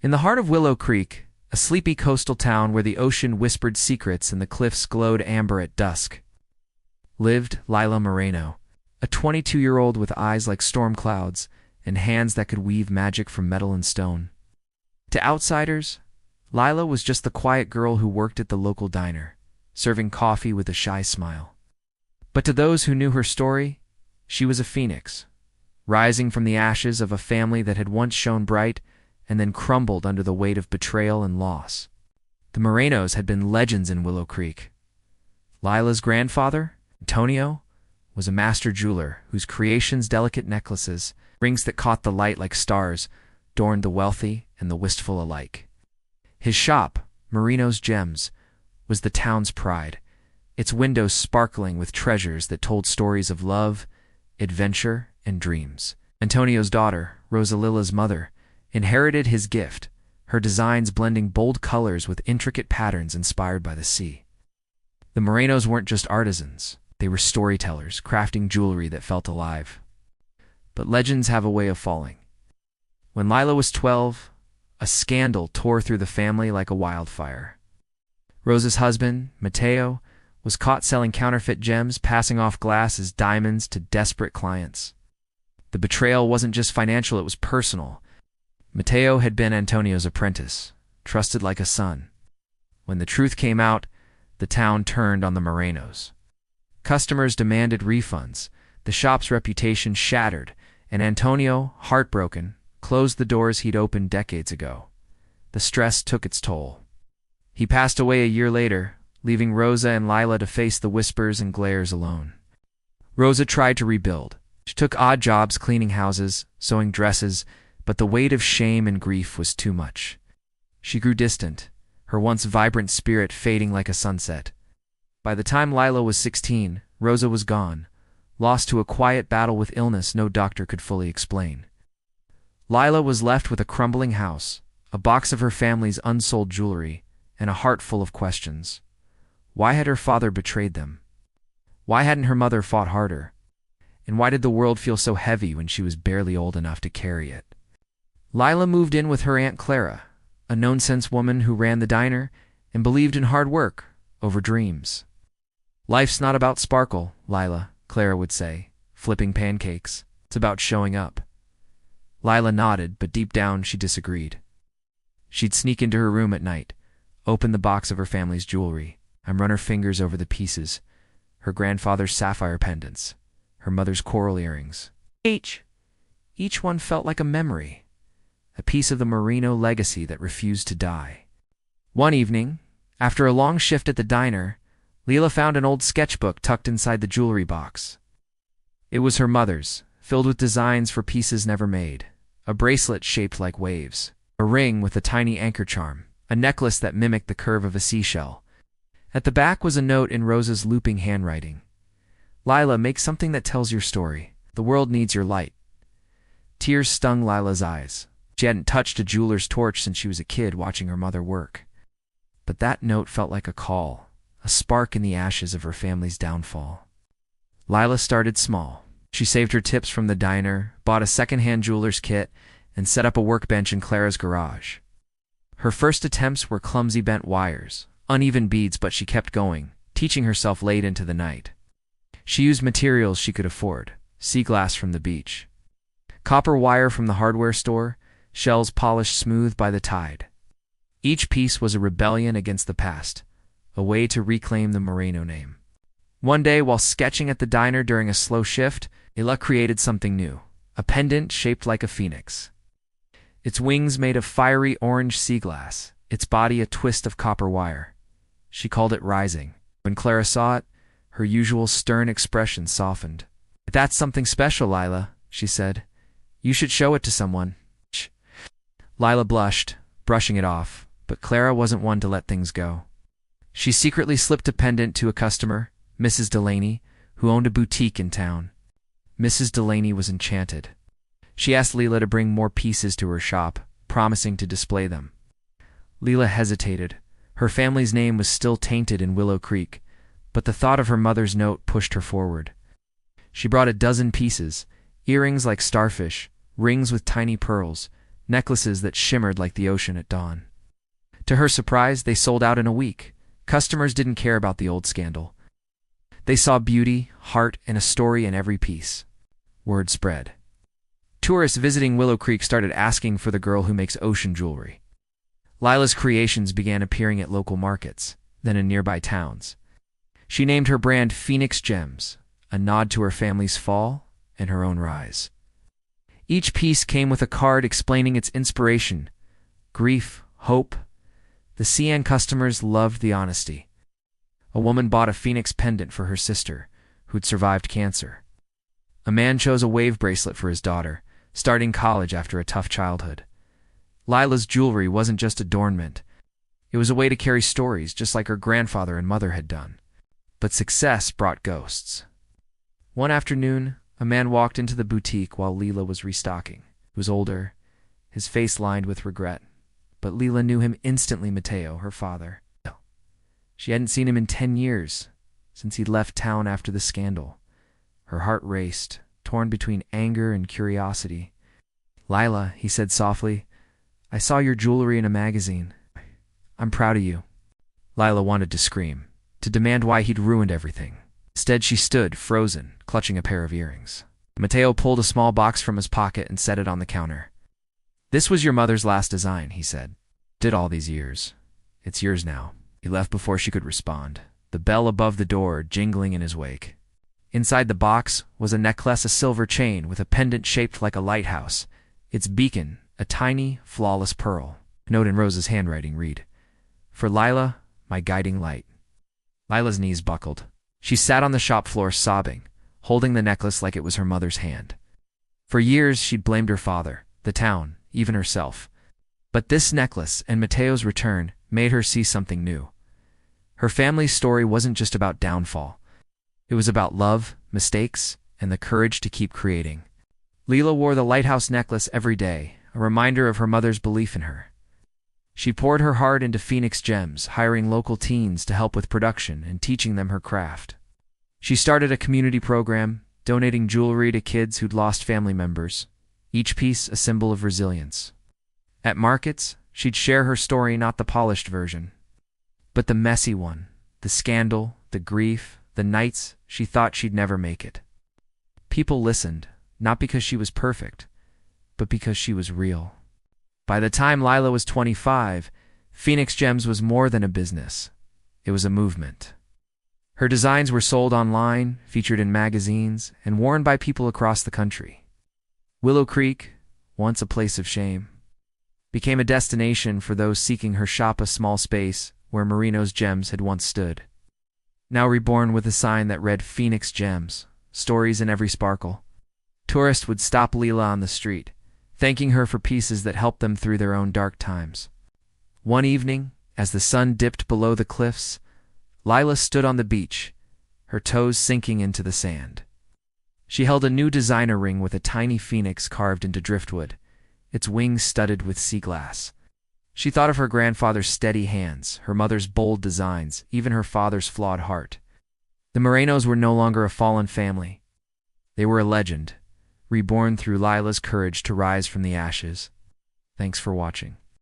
In the heart of Willow Creek, a sleepy coastal town where the ocean whispered secrets and the cliffs glowed amber at dusk, lived Lila Moreno, a 22-year-old with eyes like storm clouds and hands that could weave magic from metal and stone. To outsiders, Lila was just the quiet girl who worked at the local diner, serving coffee with a shy smile. But to those who knew her story, she was a phoenix, rising from the ashes of a family that had once shone bright and then crumbled under the weight of betrayal and loss. The Morenos had been legends in Willow Creek. Lila's grandfather, Antonio, was a master jeweler whose creations, delicate necklaces, rings that caught the light like stars, adorned the wealthy and the wistful alike. His shop, Moreno's Gems, was the town's pride, its windows sparkling with treasures that told stories of love, adventure, and dreams. Antonio's daughter, Rosalilla's mother, inherited his gift, her designs blending bold colors with intricate patterns inspired by the sea. The Morenos weren't just artisans, they were storytellers, crafting jewelry that felt alive. But legends have a way of falling. When Lila was 12, a scandal tore through the family like a wildfire. Rosa's husband, Mateo, was caught selling counterfeit gems, passing off glass as diamonds to desperate clients. The betrayal wasn't just financial, it was personal. Mateo had been Antonio's apprentice, trusted like a son. When the truth came out, the town turned on the Morenos. Customers demanded refunds, the shop's reputation shattered, and Antonio, heartbroken, closed the doors he'd opened decades ago. The stress took its toll. He passed away a year later, leaving Rosa and Lila to face the whispers and glares alone. Rosa tried to rebuild. She took odd jobs cleaning houses, sewing dresses, but the weight of shame and grief was too much. She grew distant, her once vibrant spirit fading like a sunset. By the time Lila was 16, Rosa was gone, lost to a quiet battle with illness no doctor could fully explain. Lila was left with a crumbling house, a box of her family's unsold jewelry, and a heart full of questions. Why had her father betrayed them? Why hadn't her mother fought harder? And why did the world feel so heavy when she was barely old enough to carry it? Lila moved in with her Aunt Clara, a no-nonsense woman who ran the diner and believed in hard work over dreams. Life's not about sparkle, Lila, Clara would say, flipping pancakes. It's about showing up. Lila nodded, but deep down she disagreed. She'd sneak into her room at night, open the box of her family's jewelry, and run her fingers over the pieces, her grandfather's sapphire pendants, her mother's coral earrings. Each one felt like a memory, a piece of the Moreno legacy that refused to die. One evening, after a long shift at the diner, Lila found an old sketchbook tucked inside the jewelry box. It was her mother's, filled with designs for pieces never made, a bracelet shaped like waves, a ring with a tiny anchor charm, a necklace that mimicked the curve of a seashell. At the back was a note in Rosa's looping handwriting. Lila, make something that tells your story. The world needs your light. Tears stung Lila's eyes. She hadn't touched a jeweler's torch since she was a kid watching her mother work. But that note felt like a call, a spark in the ashes of her family's downfall. Lila started small. She saved her tips from the diner, bought a second-hand jeweler's kit, and set up a workbench in Clara's garage. Her first attempts were clumsy bent wires, uneven beads, but she kept going, teaching herself late into the night. She used materials she could afford, sea glass from the beach, copper wire from the hardware store, shells polished smooth by the tide. Each piece was a rebellion against the past, a way to reclaim the Moreno name. One day, while sketching at the diner during a slow shift, Lila created something new, a pendant shaped like a phoenix. Its wings made of fiery orange sea glass, its body a twist of copper wire. She called it Rising. When Clara saw it, her usual stern expression softened. "That's something special, Lila," she said. "You should show it to someone." Lila blushed, brushing it off, but Clara wasn't one to let things go. She secretly slipped a pendant to a customer, Mrs. Delaney, who owned a boutique in town. Mrs. Delaney was enchanted. She asked Lila to bring more pieces to her shop, promising to display them. Lila hesitated. Her family's name was still tainted in Willow Creek, but the thought of her mother's note pushed her forward. She brought a dozen pieces, earrings like starfish, rings with tiny pearls, necklaces that shimmered like the ocean at dawn. To her surprise, they sold out in a week. Customers didn't care about the old scandal. They saw beauty, heart, and a story in every piece. Word spread. Tourists visiting Willow Creek started asking for the girl who makes ocean jewelry. Lila's creations began appearing at local markets, then in nearby towns. She named her brand Phoenix Gems, a nod to her family's fall and her own rise. Each piece came with a card explaining its inspiration, grief, hope. The CN customers loved the honesty. A woman bought a phoenix pendant for her sister, who'd survived cancer. A man chose a wave bracelet for his daughter, starting college after a tough childhood. Lila's jewelry wasn't just adornment. It was a way to carry stories, just like her grandfather and mother had done. But success brought ghosts. One afternoon, a man walked into the boutique while Lila was restocking. He was older, his face lined with regret. But Lila knew him instantly. Mateo, her father. She hadn't seen him in 10 years, since he'd left town after the scandal. Her heart raced, torn between anger and curiosity. "Lila," he said softly, "I saw your jewelry in a magazine. I'm proud of you." Lila wanted to scream, to demand why he'd ruined everything. Instead, she stood, frozen, clutching a pair of earrings. Mateo pulled a small box from his pocket and set it on the counter. "This was your mother's last design," he said. "Did all these years. It's yours now." He left before she could respond, the bell above the door jingling in his wake. Inside the box was a necklace, a silver chain with a pendant shaped like a lighthouse. Its beacon, a tiny, flawless pearl. A note in Rose's handwriting read, "For Lila, my guiding light." Lila's knees buckled. She sat on the shop floor sobbing, holding the necklace like it was her mother's hand. For years, she'd blamed her father, the town, even herself. But this necklace and Mateo's return made her see something new. Her family's story wasn't just about downfall. It was about love, mistakes, and the courage to keep creating. Lila wore the lighthouse necklace every day, a reminder of her mother's belief in her. She poured her heart into Phoenix Gems, hiring local teens to help with production and teaching them her craft. She started a community program, donating jewelry to kids who'd lost family members, each piece a symbol of resilience. At markets, she'd share her story, not the polished version, but the messy one, the scandal, the grief, the nights she thought she'd never make it. People listened, not because she was perfect, but because she was real. By the time Lila was 25, Phoenix Gems was more than a business. It was a movement. Her designs were sold online, featured in magazines, and worn by people across the country. Willow Creek, once a place of shame, became a destination for those seeking her shop, a small space where Marino's gems had once stood. Now reborn with a sign that read Phoenix Gems, stories in every sparkle. Tourists would stop Lila on the street, thanking her for pieces that helped them through their own dark times. One evening, as the sun dipped below the cliffs, Lila stood on the beach, her toes sinking into the sand. She held a new designer ring with a tiny phoenix carved into driftwood, its wings studded with sea glass. She thought of her grandfather's steady hands, her mother's bold designs, even her father's flawed heart. The Morenos were no longer a fallen family. They were a legend, reborn through Lila's courage to rise from the ashes. Thanks for watching.